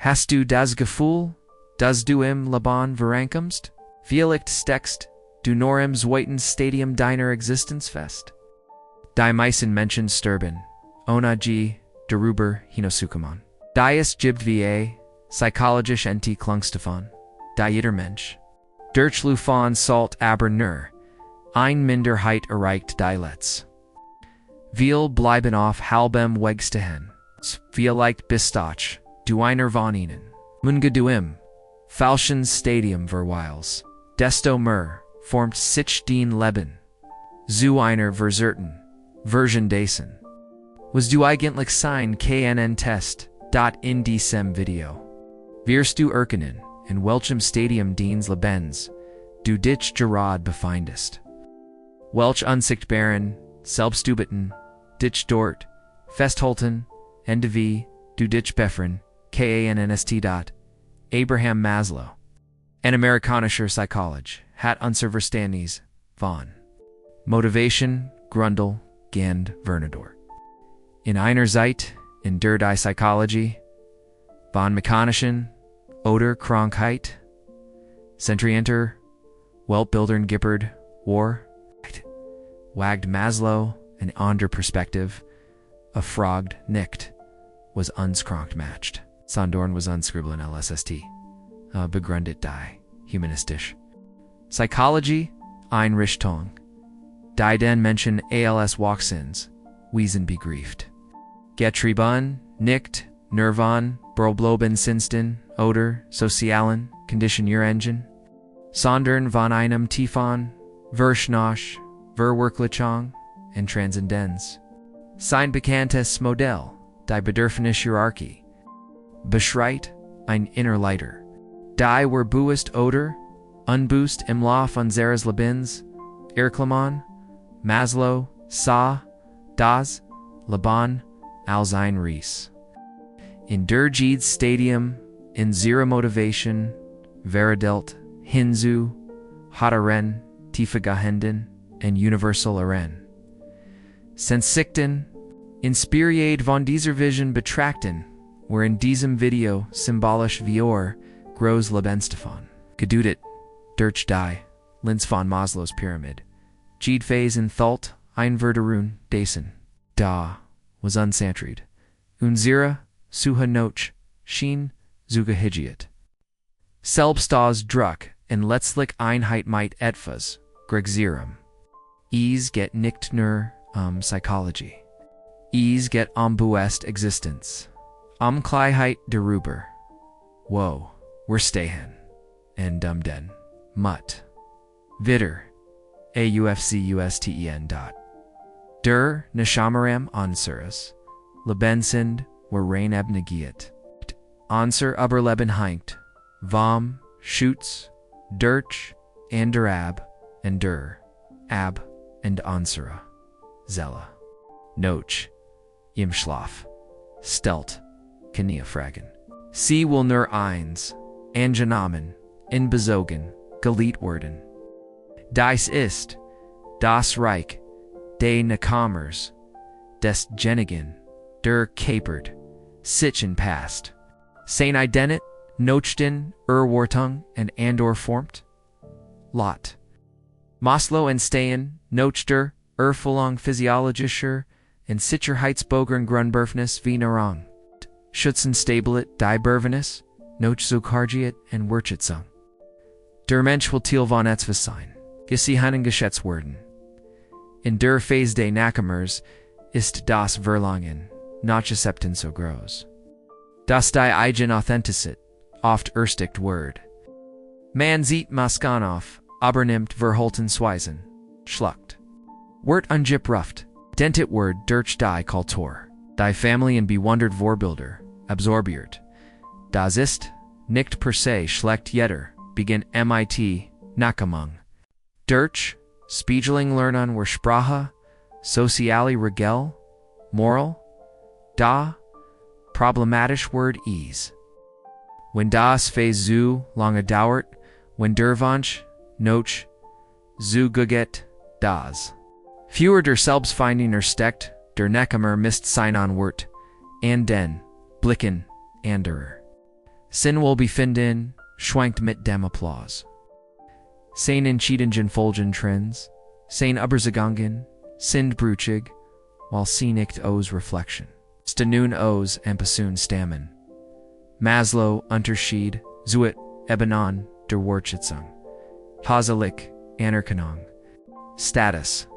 Hast du das Gefühl, dass du im Leben verankomst? Vielleicht steckst du nur im zweiten Stadium deiner Existenz fest. Die meisten Menschen sterben, ohne darüber hinauszukommen. Es gibt wie psychologisch Entwicklung jeder Mensch. Durch Lufan sollt aber nur ein Minderheit erreicht die Letz. Wir bleiben auf halbem Weg stehen. Vielleicht bist du einer von ihnen. Munge du im falschen Stadium verweilst. Desto mehr formt sich dein Leben zu einer Version dessen, was du eigentlich sein Test. In diesem Video wirst du erkennen, in welchem Stadium deines Lebens du dich gerade befindest. Welch unsichtbaren, selbstüberten, dich dort festhalten, und wie du dich befreien, kannst. Abraham Maslow, ein amerikanischer Psychologe, hat unser Verständnis von Motivation Grundel gand Vernador. In einer Zeit, in der die Psychologie von mechanischen oder Krankheit zentrienter Weltbildern gippert waged Maslow an andere Perspektive fragt nicht, was uns krank macht, sondern was uns skribbeln LSST, begründet die humanistisch. Psychology Einrichtung, die den Menschen als Wachsins, Wiesen begrieft. Getrieben, nicht, Nervan, Probloben Sinsten, oder sozialen Conditionierungen, sondern von einem tiefen, Verschnash, Verwirklichung und Transzendenz. Sein bekanntes Modell, die Bedürfnishierarchie, beschreibt ein Innerleiter. Die wir bewusst oder unbewusst im Lauf unseres Lebens erklimmen, Maslow sah das Leben als ein Ries. In der jedes Stadium in ihrer Motivation veredelt hinzu hateren tiefgehenden und universelleren Sensichten, inspiriert von dieser Vision betrachten, wir in diesem Video symbolisch wir groß Lebensstefan gedudet durch die Lins von Maslows Pyramid. Jedphase enthüllt Einverderung dessen, da was unsantrid, unsere Suche noch schien zugehigiert. Selbst das Druck in letztlich Einheit might etwas, ihrem. Geht nicht nur Psychologie. Geht bewusst Existenz. Klarheit darüber. Wo wir stehen. Und den Mut. Wieder. AUFCUSTEN. Der Neshamaram unseres Lebensind wir rein abnegiert. Unser Überleben hängt vom Schutz durch und der Ab und unsere Seele. Noch im Schlaf stellt Knie fragen. Sie will nur eins angenommen in bezogen geliebt werden. Dies ist das Reich des Newcomers, desjenigen, der kapert, sich in past, sein Identit, Nochten, Erwartung und Andor formt. Lot. Maslow entstehen, noch der Erfüllung physiologischer und Sicherheitsbogern Grundbedürfnis wie Nahrung. Schützen stabilet die Bedürfnis, noch Zuckergiet und Wertschätzung. Der Mensch will Teil von etwas sein, gesehen geschätzt werden. In der Phase des Newcomers ist das Verlangen, Nachaccepten so groß, dass die eigen Authentizität oft erstickt wird. Man sieht Masken auf, aber nimmt Verhaltensweisen, schluckt. Wird ungebruft, dentet wird durch die Kultur, die Familien bewundert Vorbilder, absorbiert. Das ist nicht per se schlecht jeder, beginn MIT, Nachahmung. Durch Spiegeling lernen wir Sprache, soziale Regel, Moral, da, problematisch wird es. Wenn das Phase zu lange dauert, wenn der Wunsch noch zu geget, das. Fewer der Selbstfinding ersteckt, der Newcomer misst sein an wird, and den Blicken anderer. Sin will befinden, schwankt mit dem Applaus. Sein entschieden folgen trends, sein übergegangen, sind brüchig, while sie nicht aus Reflection. Stanun aus Ampassun stammen. Maslow Unterschied, Zuet, Ebenon, der Wertschätzung. Haselich, Anerkennung. Status,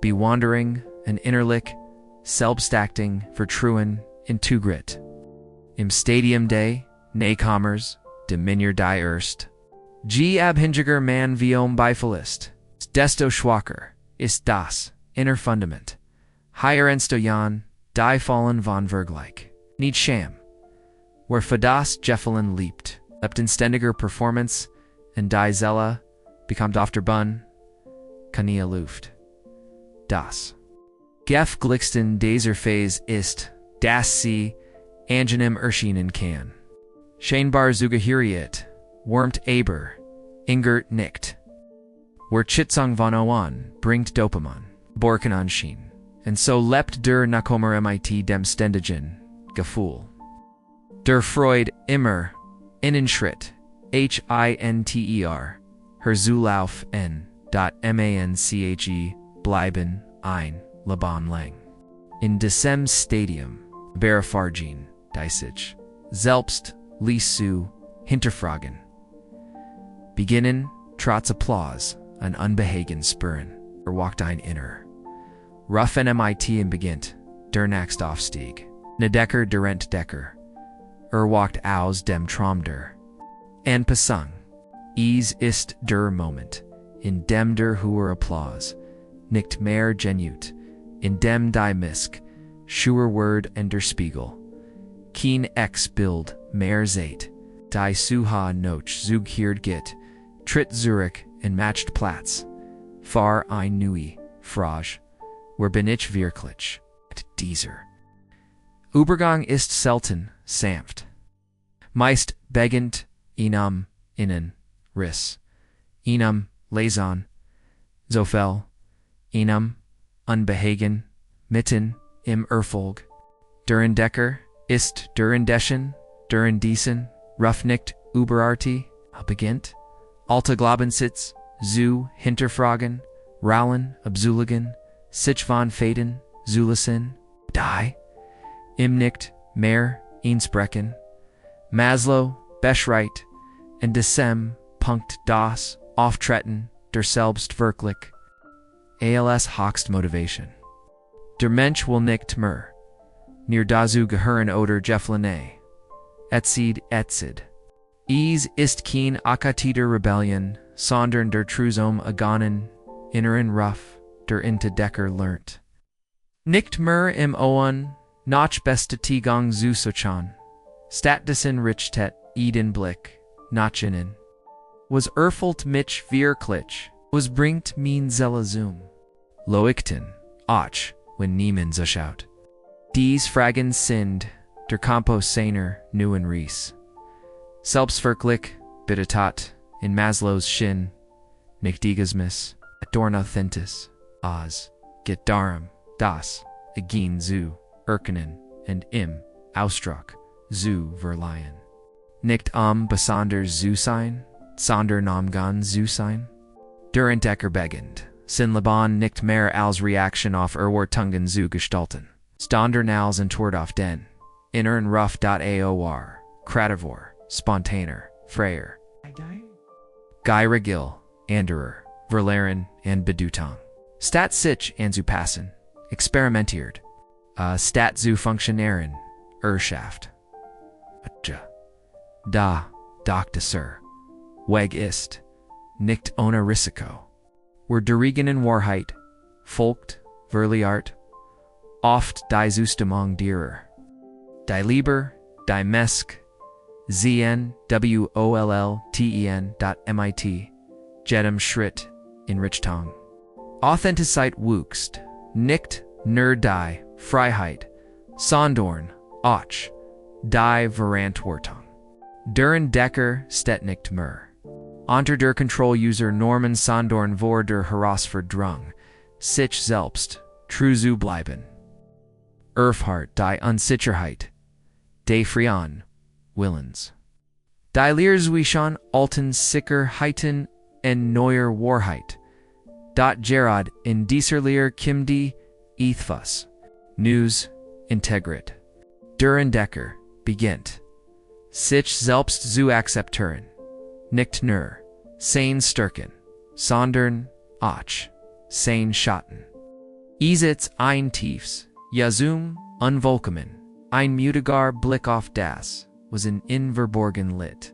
Bewandering, and innerlich, Selbstakting, Vertrauen, Integrit. Im Stadium Day, Naykommers, Dominier die Erst. G. Abhingiger man viom Beifallist. Desto schwacher, ist das, inner Fundament. Higher Enstojan, die Fallen von Vergleich. Nicht Scham. Where Fadas Jeffelin leapt, in ständiger Performance, and die Zella, bekommt auf der Bun, Kania Luft. Das. Gef Glixten dieser Phase ist, das sie, angenehm erschienen kann. Scheinbar zugehöriet, wärmt aber, ingert nicht. Wer Chitzung von Oan, bringt Dopamin, Borken anschien, und so lebt der Nachkommer mit dem ständigen Gefühl. Der Freud immer, Innenschritt, Hinter, Herzulauf manche, bleiben, Leben lang. In diesem Stadium, Berafargin, Deisich, selbst, Lisu, hinterfragen. Beginnen, trotz Applaus, an Unbehagen spüren, walkt ein inner. Rough mit im Begint, der nächst Aufstieg, ne Decker derent Decker. Walkt aus dem Traum der. Anpassung, ist der Moment, in dem der hoher Applaus, nicht mehr genügt, in dem die Misk, schuer Word und der Spiegel. Kein Bild mehr seht, die Suha noch zughiert git, tritt Zurich in matched Platz, far ein neue Frage, wer bin ich wirklich, dieser. Übergang ist selten, sanft. Meist begint, innen, riss. Leson, so unbehagen, mitten, im Erfolg. Der Entdecker, ist der Entdechen, der Diesen, Ruffnicht, Überarti, beginnt. Alta Glaubensitz, hinterfragen, Raulen, Abzuligen, sich von Faden, Zulassen, die. Im nicht, mehr, einsprechen. Maslow, Beschreit, und diesem, Punkt das, Auftreten, der selbst wirklich. Als höchst Motivation. Der Mensch will nicht mehr. Near dazu gehören oder Jefflene. Etzid. Ist kein Akatiter Rebellion, sondern der Trusum agonen, inneren Ruff, der into Decker lernt. Nicht mehr im Oan, noch beste Tigang zu Sochan. Statdisen Richtet, Eden Blick, noch innen. Was erfüllt mich wirklich, was bringt mein Zella Zoom. Loichten, och, wenn niemand so schaut. Dies Fragen sind, der Campo seiner neuen Ries. Selbstvergleich, bittetat, in Maslows Shin, nicht digasmis, adornothentis, as, get darum, das, agin zu, erkennen, und im, Ausdruck, zu verleihen. Nicht besonders zu sein, sondern zu sein. Der Entdecker beginnt, sin Laban nicht mehr als Reaktion auf Erwartungen zu gestalten. Sondern als Antwort auf den, inneren Ruff.aor, kreativer, spontaner, freier. Geirigil, anderer, verlaren, and Bedeutung. Stat sich anzu passen, experimentiert. Stat zu funktionieren, Erschaft. Dr. Sir. Weg ist, nicht ohne Risiko. Wer derigen in Wahrheit, folgt, verliert, oft die Zustimmung derer. Die Lieber, die Mesk, ZNWOLLTEN.MIT, jedem Schritt in Richtung. Authentizität wuchst, nicht nur die Freiheit, sondern auch die Verantwortung. Der Entdecker steht nicht mehr. Unter der Kontrolluser Norman sondern vor der Herausforderung, sich selbst, treu zu bleiben. Erfahrt die Unsicherheit, des freien Willens. Die Leerzwischen alten sicker halten en neuer Wahrheit. Gerard in dieser Lehr kim die ethos. News integrit. Der Entdecker beginnt. Sich selbst zu akzeptieren. Nicht nur. Sein stärken. Sondern auch. Sein schatten. Ist ein tiefs. Jasum unvollkommen. Ein mutiger Blick auf das, was in verborgen lit.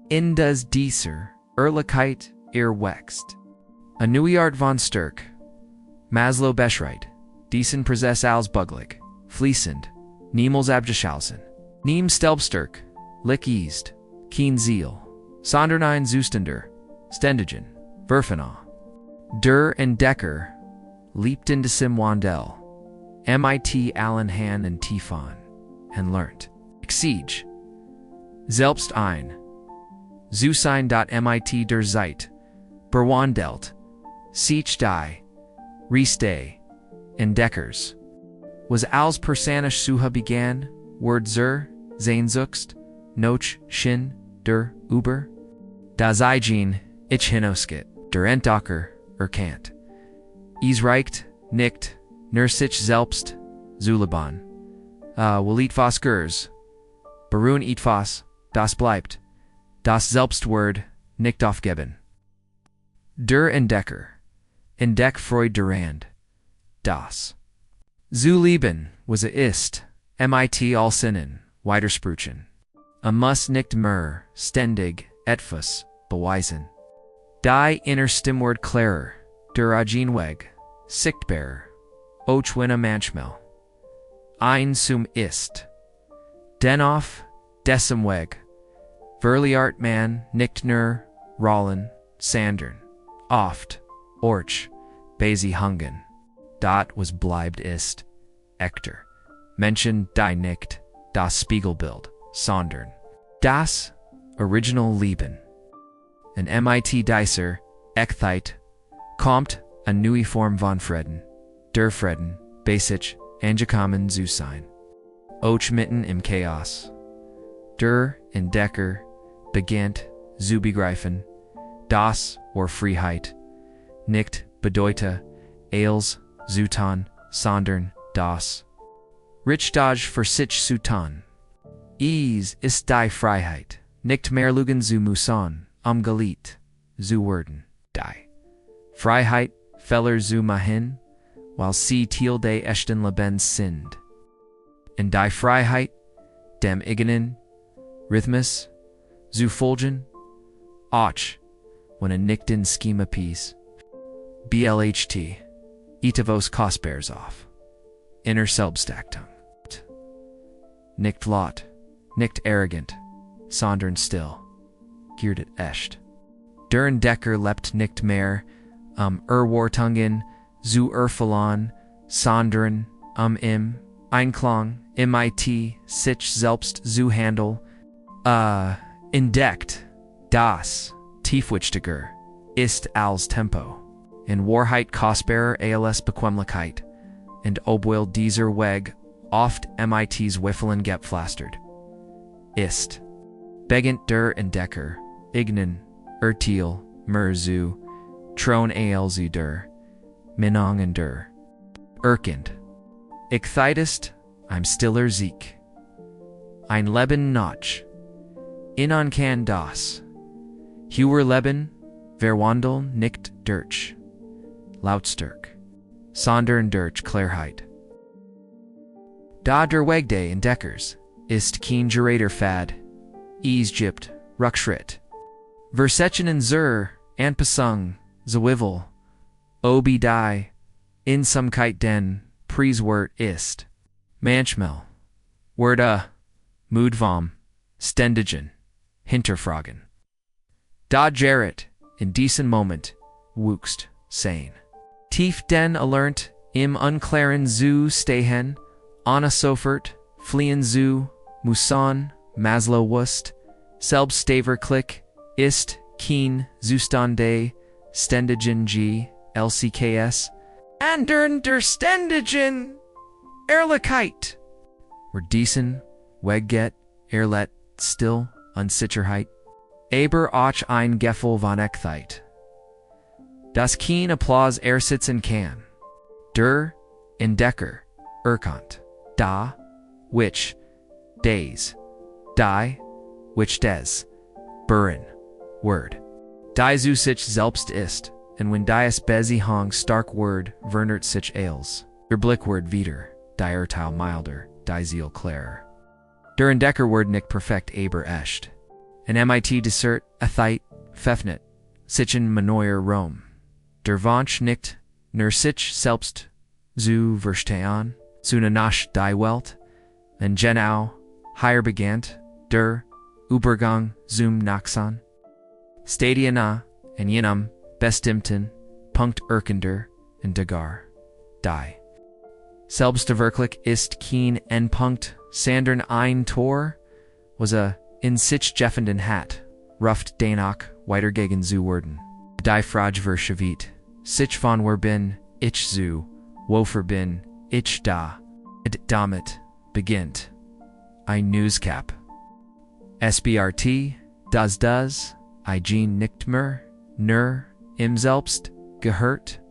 In das dieser Ehrlichkeit wächst. A neue Art von Stärk. Maslow beschreibt. Diesen Prozess als buglich. Fließend. Niemals abgeschlossen. Niem Stelbstärk. Lick ist. Kein Ziel. Sondern ein Zustander. Ständigen. Verfena. Der Entdecker leapt into sim Wandel. MIT Allen Han and Tiefan. And learnt. Exige. Selbst ein. Zu sein. MIT der Zeit. Berwandelt. Sich die. Reste. Entdeckers. Was als persanisch Suha began, Word zur, Sehnsucht, noch, Shin, der, über. Das Eigen, ich hinausgeht, der Entdecker, erkannt. Reicht, nicht, nur sich selbst, Zulaban. Will etwas gers. Beruhen etwas, das bleibt. Das Selbstwort, nicht aufgeben. Der Entdecker. Entdeck Freud Durand. Das. Zu Leben, was ist, MIT all sinnen, widersprechen. Muss nicht mehr, ständig, etwas, beweisen. Die inner Stimmwort klarer, der Weg, sichtbar, auch wenn manchmal. Ein zum ist. Dennoch, dessen Weg. Verliart man, nicht nur, rollen, sandern. Oft, orch, basi hungen. Dat was bleibt ist. Echter. Menschen die nicht, das Spiegelbild, sondern. Das original Leben. Ein MIT Dicer, Echtheit, kommt a neue Form von Frieden. Der Frieden, basic, angekommen zu sein. Och mitten im Chaos. Der Entdecker beginnt zu begreifen. Das or Freiheit. Nicht bedeute, als, zutan, sondern, das. Richtage für sich zu tun. Ist die Freiheit. Nicht mehr lügen zu müssen, Gelied, zu werden, die. Freiheit, feller zu machen, weil sie Teil des echten Lebens sind. In die Freiheit, dem eigenen Rhythmus, zu folgen, auch, wenn nicht in Schema Peace. BLHT, etavos kostbares auf. Inner Selbstaktung. Nicht laut, nicht arrogant, sondern still. Gierdet echt. Der Entdecker lebt nicht mehr, Wartungen, zu erfüllen, sondern, im Einklang, MIT, sich selbst zu handeln, entdeckt, das, tiefwichtiger, ist als Tempo. In Wahrheit kostbarer als Bequemlichkeit, und obwohl dieser Weg oft MITs Wiffeln gepflastert ist. Beginnt der Entdecker, ignen, Urteil, zu, Tron als der, Minangen der, Erkend. Ichtheitest, ein stiller Sieg. Ein Leben noch. Inan kann das. Höher Leben, verwandel nicht durch. Lautstärk. Sondern durch Klarheit. Da der Weg des Entdeckers ist kein gerader Fad, Egypt, Rückschritt. Versetzungen zur Anpassung, Zwivel, obi die, Insamkeit den, Prieswort ist. Manchmal, Wörter, Mudvam, Ständigen, Hinterfragen. Da Gerrit, in diesem Moment, wuchst, sein. Tief den erlernt, im Unklaren zu stehen, Anna sofort, fliehen zu, Musan, Maslow wust, Selbstverklick, ist, kein, Zustande, Ständigen G, LCKS, Andern der Ständigen, Ehrlichkeit. Were diesen, Wegget, Erlet, still, Unsicherheit. Aber auch ein Gefühl von Echtheit. Das kein Applaus ersitzen kann. Der Entdecker erkannt. Da, which, des, die, which des, Buren, word. Die zu sich selbst ist, and when dies Beziehung stark word, vernert sich als. Der Blickword wieder, die Urteil milder, die Ziel klarer. Der Entdecker word nicht perfekt aber echt. An mit desert, Athite, Pfeffnet, sichen Manoyer Rom. Der Wunsch nicht, nur sich selbst, zu verstehen, zu nach die Welt, en genau, hier begannt, der Übergang zum Nachsehen. Stadiana, en jenem, bestimmten, Punkt erkender, en dagar, die. Selbstverwirklich ist kein Endpunkt, sondern ein Tor, was in sich jeffenden hat, ruft danach weiter gegen zu werden. Die Frage verschwit, sich von wer bin, ich zu, wofür bin, ich da, und damit beginnt ein Newscap. SBRT, das, eigen nicht mehr, nur, im Selbst, gehört,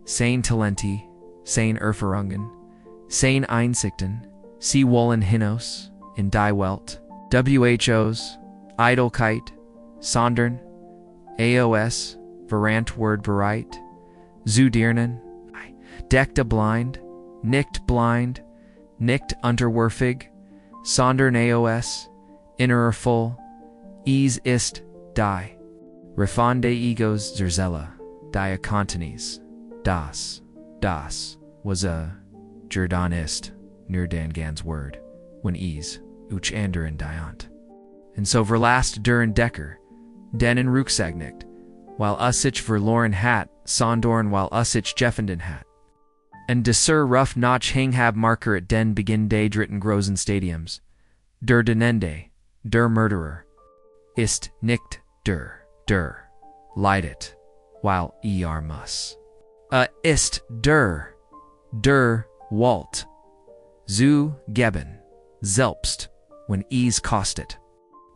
sein Talenti, sein Erfahrungen, sein Einsichten, sie wollen hinaus, in die Welt, WHOs, Eitelkeit, sondern, AOS, Verantwort bereit, zu dirnen, deckte blind, nicht unterwürfig, sondern AOS, innerer voll, ist, die, Refande egos zerzella, die Continis, das, was Jordan ist, nur den ganz word, when uch anderen diant. And so verlast der Entdecker, den in Rucksack nicht, while sich verloren hat, sondern while sich jeffenden hat. And desser rough notch hinghab marker at den begin day dritten großen Stadiums. Der Denende, der Murderer, ist nicht der, leidet, while muss. Ist der Walt, zu geben, selbst, when kostet.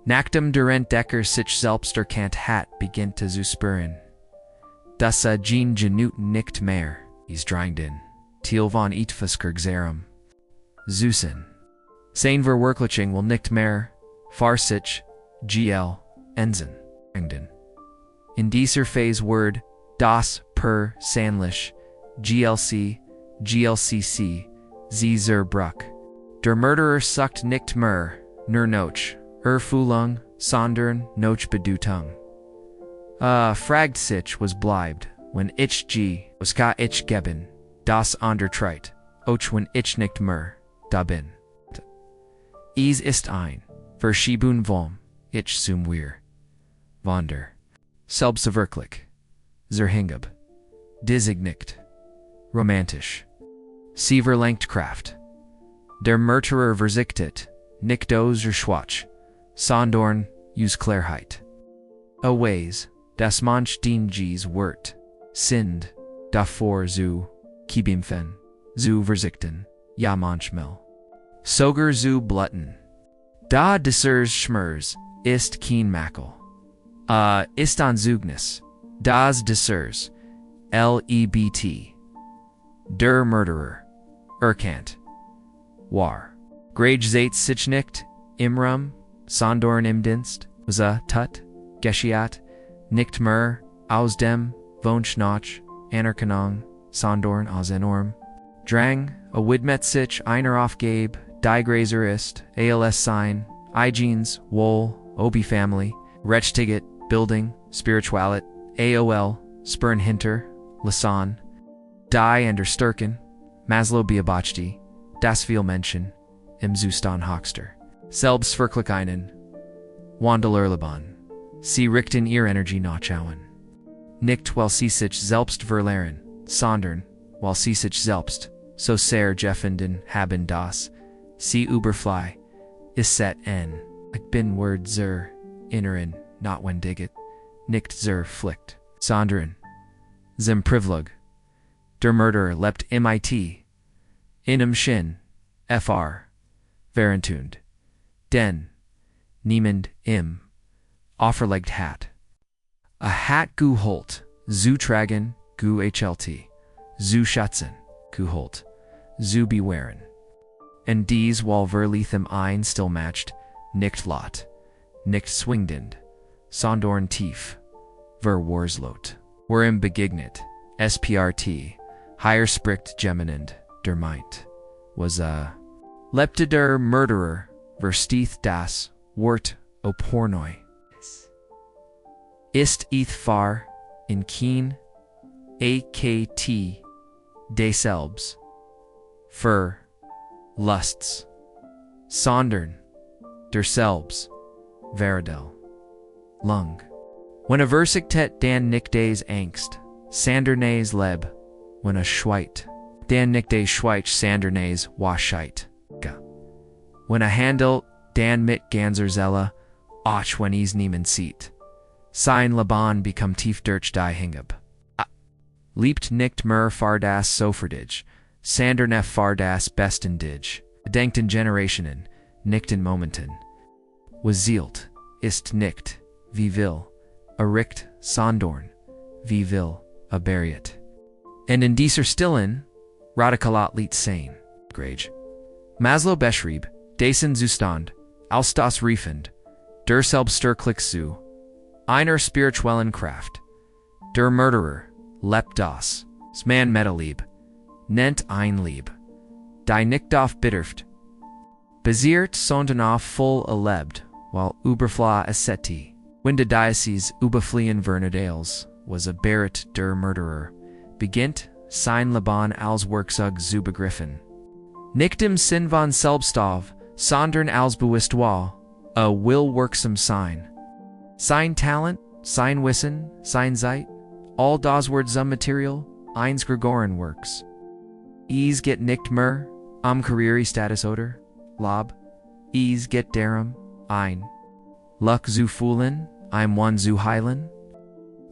Nachdem der Entdecker sich selbst erkannt hat, beginnt zu spüren. Dass Jean genüten nicht mehr, drängten, til von etwas Gergserum. Zusen. Sein Verwirklichung will nicht mehr, sich, ensen, engden. In dieser Phase word, das per sanlich, GLCC, Bruck. Der Murderer sucht nicht mehr, nur noch, Erfüllung, sondern noch Bedeutung. Fragt sich was bleibt, wenn ich was ka ich geben, das andere treit, auch wenn ich nicht mehr, da bin. Ist ein, Verschiebung vom, ich zum wir. Wander. Selbstverwirklich. Zerhingab. Designicht. Romantisch. Sie verlangt Kraft. Der Murderer verzichtet, nicht aus Schwach, sondern aus Klarheit. Aways, das manch dinges Wort, sind, davor zu, kibimpfen, zu verzichten, ja manchmal. Sogar zu blutten. Da desers Schmers, ist kein Makel. Ist an Zeugnis, das desers, Lebt. Der Murderer, erkannt. War. Grage sich nicht, ihrem, sondern im Dienst, tut, geschiat, nicht mehr, aus dem, Wunsch nach, Anerkennung, sondern aus enorm. Drang, widmet sich einer Aufgabe, die Grazer ist, als sein, Eigens, wohl, Obi Family, Rechttiget, Bildung, Spiritualit, AOL, Spern hinter, Lasan, Die Sturken, Maslow Biabachti, das viele Menschen, im Zustan Hochster. Selbstverklichkeinen, Wandelerleben, sie richten ihr Energie nachschauen. Nicht weil sie sich selbst verlehren, sondern weil sie sich selbst, so sehr jeffenden haben das, sie überfly, ist set en, ich bin word zur, inneren, not when digget, nicht zur Pflicht, sondern, zum Privileg. Der Murderer lebt mit, in Shin, fr, verentund, den, niemand, im, offerlegt hat. A hat gu holt, zu tragen, gu hlt, zu schatzen, gu holt, zu bewähren. And dies while verliethem ein still matched, nicht lot, nicht swingdend, sondern tief, ver warslot, worim begegnet, sprt, higher spricht geminend, der meint, was a lepte der Murderer, verstieth das Wort o pornoi. Ist eth far, in keen, akt, deselbs, für, lusts, sondern, derselbs, veredel, lung. When a versichtet dan nickdays angst, sandernays leb, when a schweit, dan nickdays schweich sandernays wascheit, ga. When a handel dan mit ganzerzella, och when is niemen seat. Sein Laban become tief durch die hingab. Liebt nicht mer fardas soferdij, sandernef fardas bestendij, denkten generationen, nicht in momenten. Was zielt, ist nicht, wie will, erricht, sondorn, wie will, aberiet. And in dieser stillen, radikalat liet sein, grage. Maslow beschrieb, dessen Zustand, als das riefend, der Selbststörklich zu, einer spirituellen Kraft, der Murderer, lebt das, man Metalieb, nennt ein Lieb, die nicht auf Bitterft, basiert sondern auf voll erlebt, while Überfla Asseti, when de Diocese Überfliehen Vernadales, was a Barret der Murderer, beginnt, sein Leben als Werkzeug zu begriffen. Nicht im Sinn von Selbstov, sondern als bewusst war, a will worksam sein. Sein Talent, sein Wissen, sein Zeit, all das Wort zum Material, eins Gregoren works. Ease get nicht mehr, am Karriere Status oder, Lob, ease get darum, ein. Luck zu fühlen, I'm one zu heilen.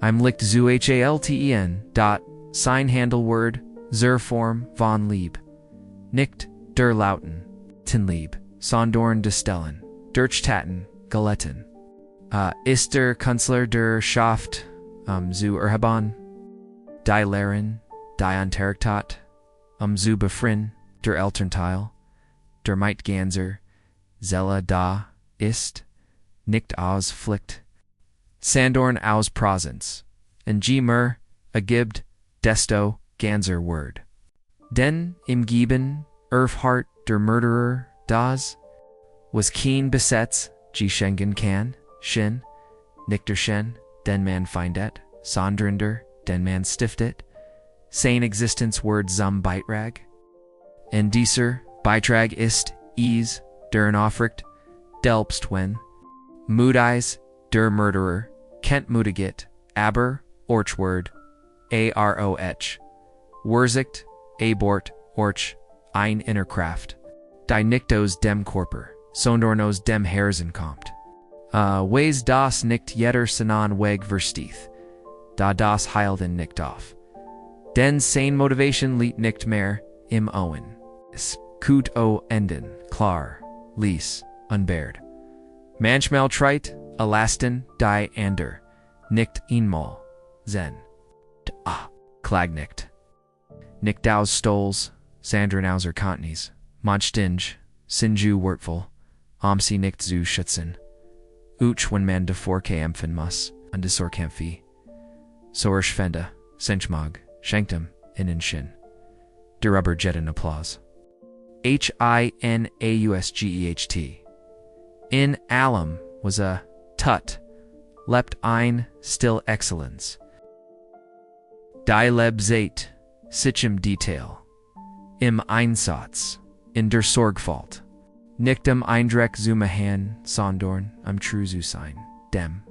I'm licht zu halten, dot, sein Handelword, zur Form, von Lieb. Nicht, der Lauten, ten Lieb, sondorn destellen, durch Taten, galetten. Ist der Kanzler der Schaft, zu erheben, die Lehren, die Unterrichtet, zu befreien, der Elternteil, der Meitganzer, Zella da, ist, nicht aus Pflicht, Sandorn aus Präsenz, und Gemer, ergibt, desto, ganzer Word. Denn im Geben, Erfhart, der Murderer, das, was keen besetzt, geschenken kann, Shin, nicht der Shin, den man findet, sondern den man stiftet, sein Existenzwort zum Beitrag. Und dieser Beitrag ist, der Aufricht, delbst wenn, Mudeis, der Murderer, kennt mutigit, aber, Orchword, aroch, Wursicht, abort, orch, ein Innerkraft, die nicht aus dem Körper, sondern aus dem Herzen kommt. Weis das nicht jeder Sanan weg verstieth, da das heilden nicht auf. Denn sein Motivation liegt nicht mehr im Owen. Es kut o enden, klar, lies, unbared. Manchmal treit, elasten, die ander, nicht einmal, zen. Klag nicht. Nicht aus Stols, Sandernauser Kontnis, Monchtinge, Sinju Wortful, Amsi nicht zu schützen. Uch wenn man davor kämpfen muss, und desor kämpfi. Soerisch fende, Senchmag, schenktem, innen Shin. Der Rubber jetten Applause. Hinausgeht. In allem was a tut, lebt ein still excellence. Die Lebzeit, sich im Detail, im Einsatz, in der Sorgfalt. Nicht im Eindreck zu machen, sondern am true zu sein, dem.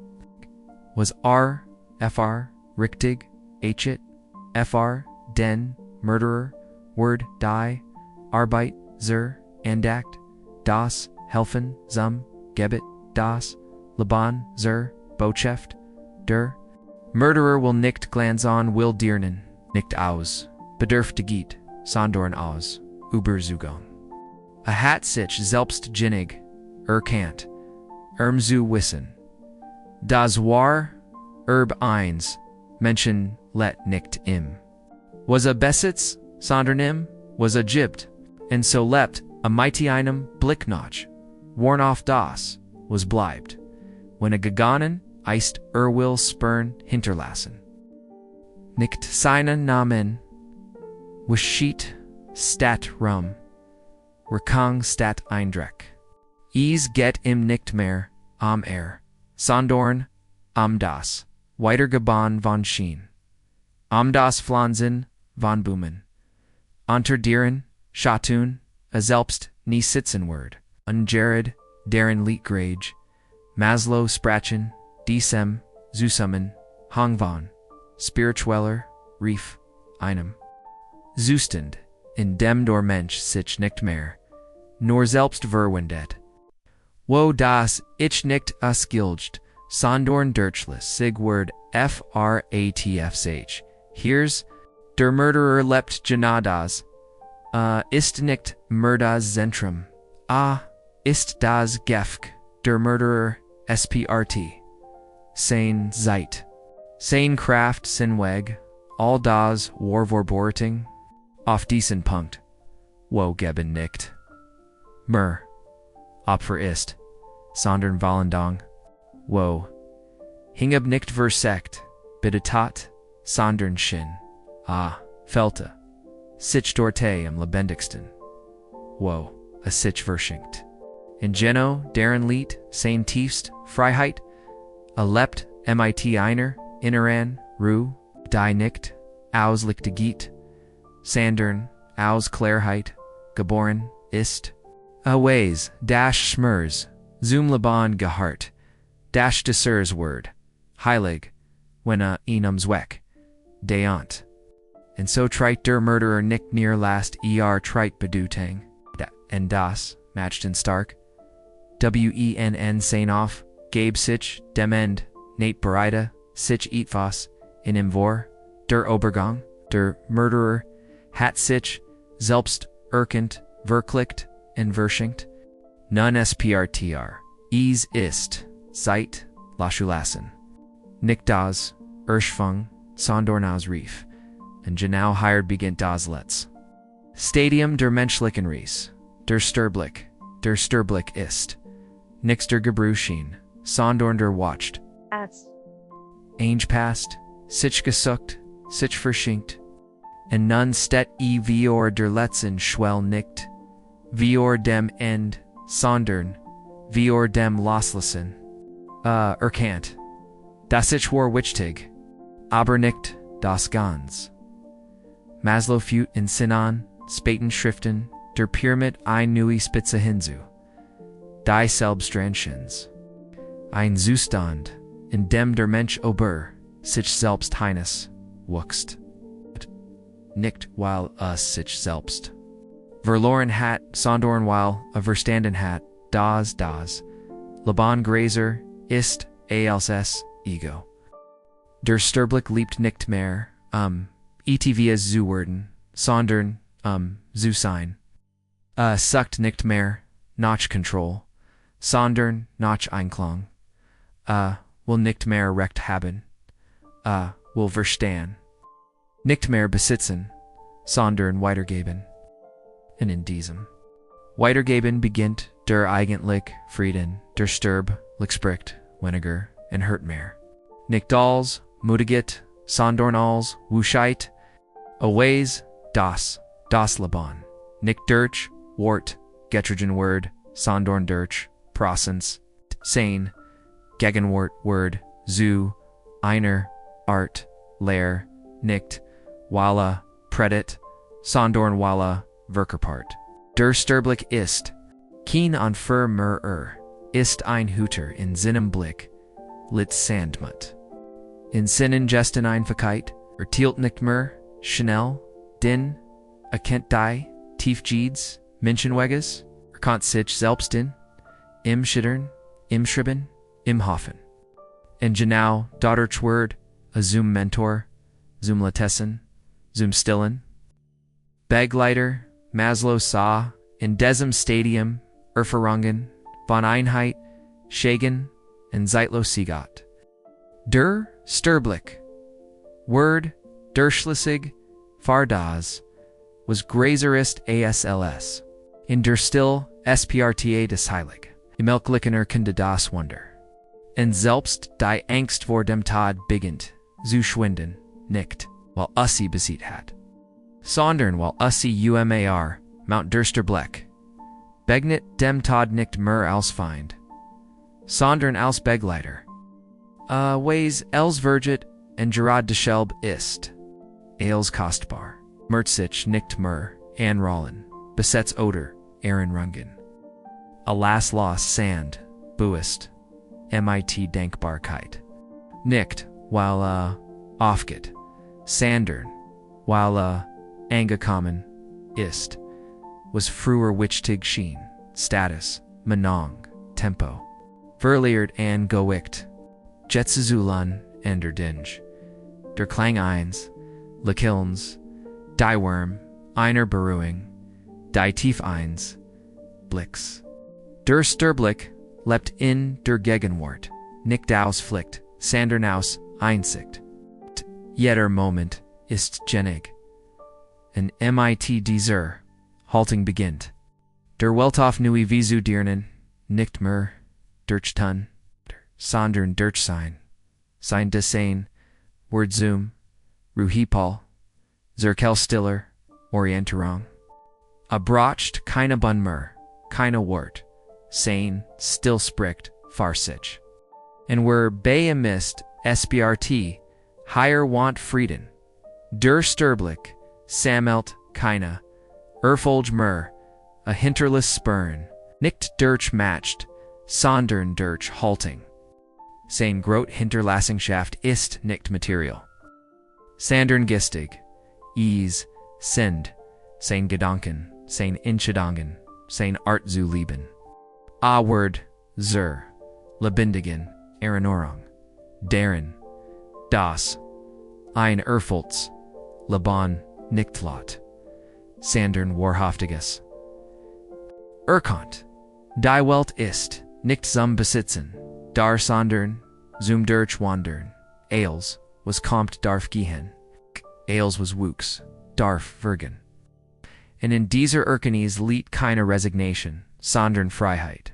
Was fr, richtig, achet, fr, den, Murderer, Word, die, Arbeit, zur, Andacht, das, helfen, zum, gebet, das, Laban, zur, Botschaft, der. Murderer will nicht glanzon will dirnen, nicht aus, bedürftigit, sondern aus, überzugang. A hat sich selbst ginnig, erkannt, zu wissen. Das war, eins, Menschen, let nicht im. Was a Besitz, sondern im, was a Gibt, und so lebt, a mighty einem Blick noch, worn off das, was bleibt, wenn a gegangen ist, will spern hinterlassen. Nicht seinen Namen, was schiet, stat rum, Rekang stat Eindreck. Geht im nicht mehr, am sondern, am das, weitergeban von schien. Am das Pflanzen, von Blumen. Unter deren, Schatun, selbst, nie sitzen word. Ungered, deren Liedgrage. Maslow sprachen, diesem, zusammen, hang von. Spiritueller, Rief, einem. Zustand, in dem der Mensch sich nicht mehr, nor selbst verwendet. Wo das ich nicht ausgilgt, sondern durchlis Sigward fratfsh. Here's, der Mörderer lebt genadas, ist nicht Mördas Zentrum, ist das Gefk, der Mörderer sprt. Sein Zeit. Sein Kraft sin Weg, all das Warvorborting, auf diesen Punkt, wo geben nicht. Opfer ist, sondern Vollendung, wo, hingab nicht versekt, bittetat, sondern schien, felte, sich dorte am lebendigsten, wo, a sich verschenkt. In Geno, deren Lied, sein tiefst, Freiheit, lebt, mit einer, inneren, Ruhe, die nicht, auslichte geht, sondern, aus Klarheit, geboren, ist, Weis, schmers, zum Leben gehart, desers word, heilig, wenn zweck, deant. And so trite der Mörderer nicht near last trite bedeutung, and das, matched in stark, wenn sein auf, gab sich, dem End, nate bereite, sich etwas, in im Vor, der Obergang, der Mörderer, hat sich, selbst, erkannt, verklickt, und verschenkt, nun sprtr, ist, seit, lassen, nicht das, Erschwung, sondern aus Rief, und genau hired beginnt das Letz. Stadium der menschlichen Ries, der Sturblick ist, nix der Gebrüschien, sondern der watcht. Ainge passt, sich gesucht, sich verschenkt, und nun steht vor der letzten Schwell nicht, vor dem End, sondern, vor dem Loslassen, erkannt. Das ich war wichtig, aber nicht das ganz. Maslow führt in Sinan, späten Schriften, der Pyramid ein neue Spitze hinzu. Die Selbstrenchens. Ein Zustand, in dem der Mensch sich selbst heines, wuchst. Nicht weil sich selbst. Verloren hat, sondern weil, verstanden hat, das, Laban Grazer, ist, als ego. Der Sturblick liebt nicht mehr, etwas zu werden, sondern, zu sein. Sucht nicht mehr, nach Control, sondern nach Einklang. Will nicht mehr Recht haben, will verstehen. Nicht mehr besitzen, sondern weitergeben. Und in diesem. Weitergeben beginnt der eigentlich Frieden, der spricht, weniger, und hört mehr. Nicht als, mutigit, sondern als, wuscheit, aways, das Laban. Nicht durch, wort, getrigen word, sondern durch, process, sein, gegenwart word, zu, einer, art, leer, nicht, walla, predit, sondern walla, Verkerpart. Der Sturblick ist, keen an ist ein Hüter in seinem Blick, lit Sandmut. In Sinnen gesten Einfachheit, tielt nicht mehr, schnell, din, erkennt die, tiefgeeds, Menschenweges, erkannt sich selbst im Schittern, im Schreiben, im Hoffen. In genau, Dodderch Word, zum Mentor, zum Latessen, zum Stillen. Begleiter, Maslow sah, in diesem Stadium, Erfahrungen, von Einheit, Schegen, and Zeitlosiegot. Der Sturblick, Word, Durchschlissig, Fardas, was Grazerist ASLS. In der Still SPRTA des Heilig, im Elklickener Kunde das Wunder. En selbst die Angst vor dem Tod beginnt, zu schwinden, nicht, weil ussi besiegt hat. Sondern weil ussi umar, Mount Dursterbleck, begnet dem Tod nicht mehr als Feind. Sondern als Begleiter. Weis els Verget en Gerard de Schelb ist. Als kostbar. Mertzich nicht mehr, anrollen, besetz oder, Rungen. Alas los Sand, Buist, MIT Denkbarkeit. Nicht, weil aufgeht, Sandern, weil angekommen ist, was früher wichtig schien, Status, Menong, Tempo. Verliert an goicht, Jetzezulan en der Dinge, der Klang eins, Lekilns, die Worm, einer Beruhung, die Tief eins, Blicks. Der Sturblick lebt in der Gegenwart, nicht aus Pflicht, sondern aus Einsicht. Jeder Moment ist genig. Ein MIT dieser Halting beginnt. Der Weltauf nui visu dirnen, nicht mehr, Durchtun, sondern Durchsein, sein Desein, Word Zoom, Ruhipal, Zerkel Stiller, Orienterung. Abracht keine Bunmer, keine Wort, sein, still spricht, Farsich. And were bei Mist, SBRT, higher want Frieden, der Sturblick, Samelt, keine, Erfolg mer, a hinterless spurn, nicht durch matched, sondern durch halting. Sein Grot Hinterlassungschaft ist nicht Material. Sandern gistig, Ease, Sind, sein Gedanken, sein Entscheidungen, sein Art zu leben. A Word, zur, lebendigen, Erinnerung, deren, das, ein Erfolgs, Laban, nicht lot, Sandern wahrhaftiges. Die Welt ist, nicht zum Besitzen, dar sondern, zum durch wandern, Ailes, was kommt darf gehen, Ailes was wuchs, darf vergen. Und in dieser Erkenntnis liegt keine Resignation, sondern Freiheit.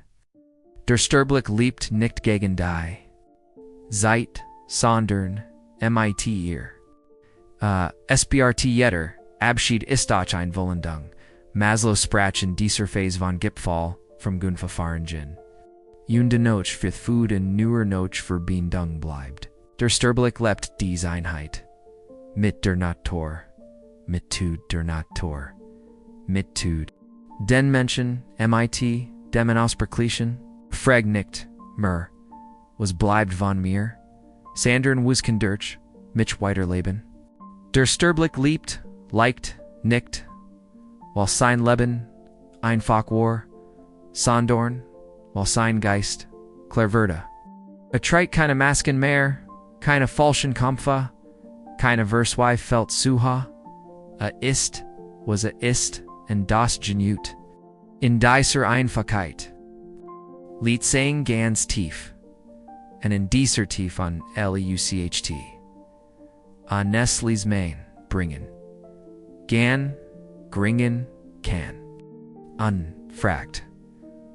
Der Sturblick liebt nicht gegen die. Zeit, sondern, MIT ihr. SBRT jeder, Abschied ist auch ein Wollendung. Maslow sprach in dieser Phase von Gipfall, vom Gunverfahren. Junde Noch für Food und neuer Noch für Bindung bleibt. Der Sturblick lebt diese Einheit. Mit der Natur. Mit Tud der Natur. Mit Tud. Den Menschen, MIT, dem Ausberglichen, frag nicht, mer, was bleibt von mir, Sandern wusken durch, mich weiterleben. Der Sturblick liebt, liked, nicht, weil sein Leben einfach war, Sondorn, weil sein Geist, Clairverde. Treit keine Masken mehr, keine falschen Kampfe, keine Versweif felt Suha, ist, was ist, und das Genut. In dieser Einfachheit. Lied saying ganz tief, und in dieser Tief an Leucht. A Nestle's Main, bringen. Gan, gringen, can. Unfragt.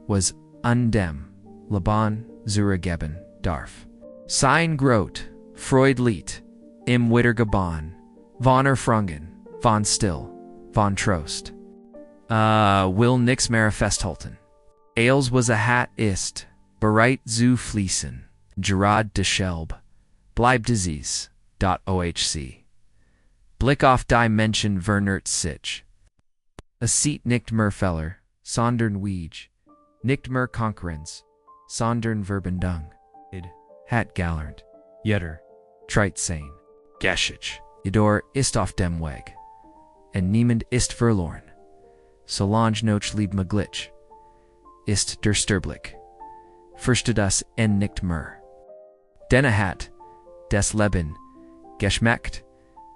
Was undem, Laban, zurageben, darf. Sein Grot, Freud Lied, im Wittergeban, von Erfrungen, von Still, von Trost. Will nix mehr festhalten. Ailes was a hat ist, bereit zu fließen, Gerard de Schelb, bleib disease, .ohc. Blick auf die Menschen vernert sich. A seat nicht mehr Feller, sondern Weege, nicht mehr Konkurrenz, sondern Verbindung. Hat galernt, jeder, treit sein, geschich, jedor ist auf dem Weg, und niemand ist verloren. Solange noch lieb Maglitsch, ist der Sturblick, fürchte das en nicht mehr. Denn hat, des Leben, geschmeckt,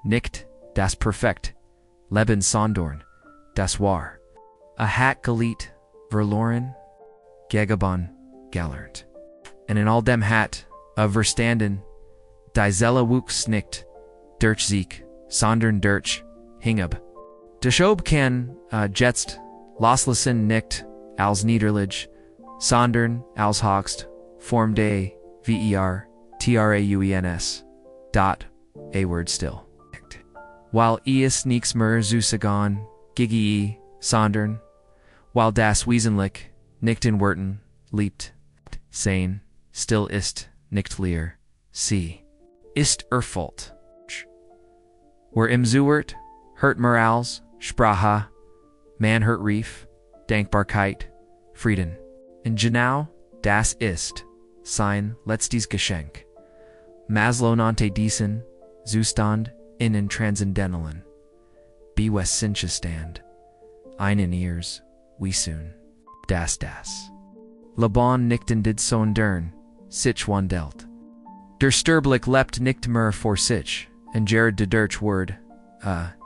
nicht, das perfekt, Leben sondorn, das war. A hat geliet, verloren, gegeben, galernt. and in all dem hat, of verstanden, die Zelle wuchs nicht, durch Sieg, sondern durch Hingab. Deshob kann, jetzt, loslassen nicht, als niederlich, sondern als Hochst, Form de, trauens, dot, a word still. While ist nichts mehr zu sagen, gigi, sondern, while das Wesentlich, nicht in Worten, liebt, sein, still ist, nicht leer, sie, ist erfüllt. Where im Zuert, hört Morals, Sprache, man hört Rief, Dankbarkeit, Frieden. In genau, das ist, sein letztes Geschenk. Maslow nannte diesen Zustand in Transzendentalen. Bewusstliche Stand. Einen ears, wie soon. Das. Laban nicht in did so dern, sich wandelt. Der Sterblich lebt nicht mehr vor sich, en Jared de Dirch word,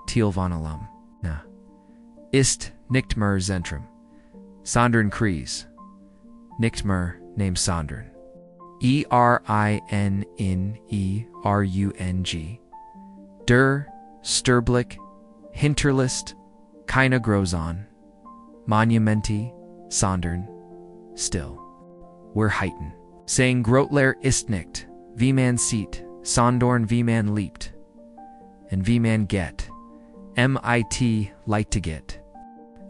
Thiel von allem, na. Ist nicht mehr Zentrum. Sondern Kreis. Nicht mehr name sondern. ERINERUNG. Der Sterblich, Hinterlist, keine Großon. Monumenti, sondern, still. Wir halten. Saying Grotler ist nicht, wie man sieht, sondern wie man liebt. And wie man get. MIT light to get.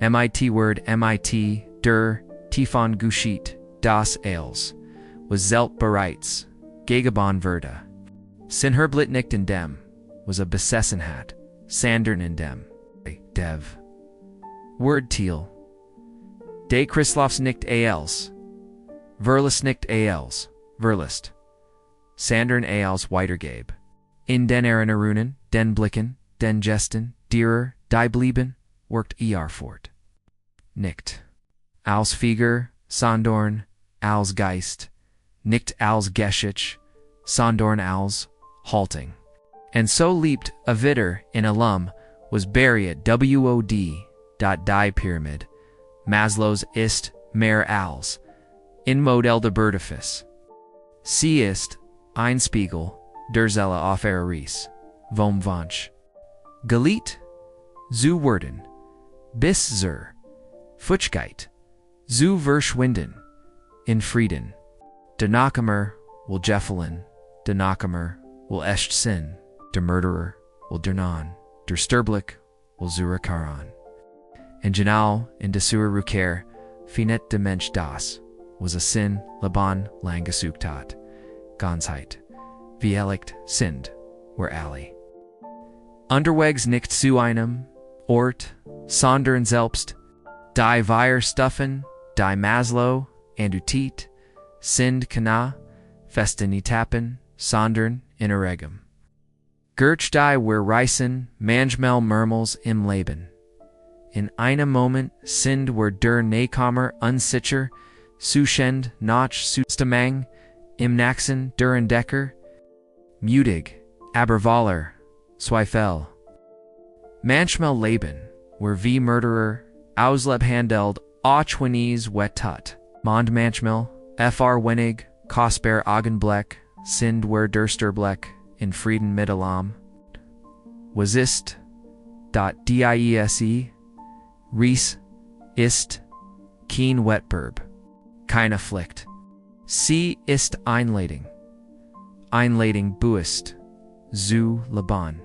MIT word MIT, der, Tiefon Gushit, das Als, was zelt bereits, Gegabon Verda. Sinherblit nicht in dem, was a Besessenheit, Sandern in dem, Dev. Word Thiel. De Christloffs nicht als, Verlist nicht als, Verlist. Sandern als weitergabe. In den Erinnerungen, den Blicken, den Gesten, derer, die blieben, worked fort. Nicht. Als Figur, sondern, als Geist, nicht als Geschich, sondern als halting. And so leapt a Witter in Alum was buried WOD. Die Pyramid, Maslow's ist mehr als, in Modell de Bertifis. Sie ist, ein Spiegel, der Zelle auf Ries, vom Wunsch. Geliet, zu werden, bis zur Futschkeit, zu verschwinden, in Frieden. Der Nachkomer will Jeffelin, der Nachkomer will echt Sinn, der Murderer will dernan, der Sterblich will zurückkehren. And genau in der Rückkehr, finet de Mensch das, was a Sinn, Laban lang gesucht hat, Ganzheit, wie elect sind, were alle. Unterwegs nicht zu einem Ort, sondern selbst, die wir Stufen, die Maslow, Andutit, sind kana, festen Etappen, sondern in Erregem. Gerch die wir reisen, manchmal mehrmals im Leben. In einem Moment sind wir der Nahkammer unsicher, Zuschend nach Zustimmung, im Nachsen der Entdecker, mutig, aber voller Zweifel. Manchmal leben, wir wie Mörderer, auslebhandelt, auch wenn es weh tut. Mond manchmal, wenig, kostbar Augenblick, sind wir der Sterblich, in Frieden mit allem. Was ist, diese, Ries, ist, kein Wettbewerb, keine Pflicht. Sie ist Einladung. Einladung buist, zu Laban.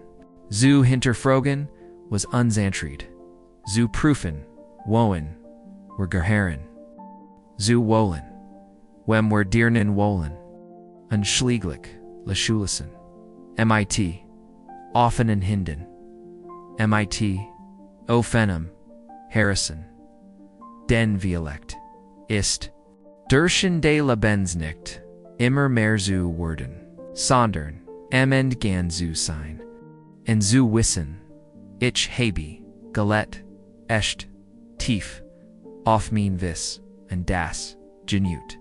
Zu hinterfragen, was unsantreed. Zu prüfen, woen, wir gehören. Zu wollen, wem wir dirnen wollen. Unschläglich, Leschulisen. MIT, offen in Hinden. MIT, o Phenom, Harrison. Den Dialekt, ist, Dürschen de Lebens nicht, immer mehr zu werden. Sondern, end gan zu sein. En zu wissen, ich habe, gelet, echt, tief, auf mein Wiss, und das, genügt.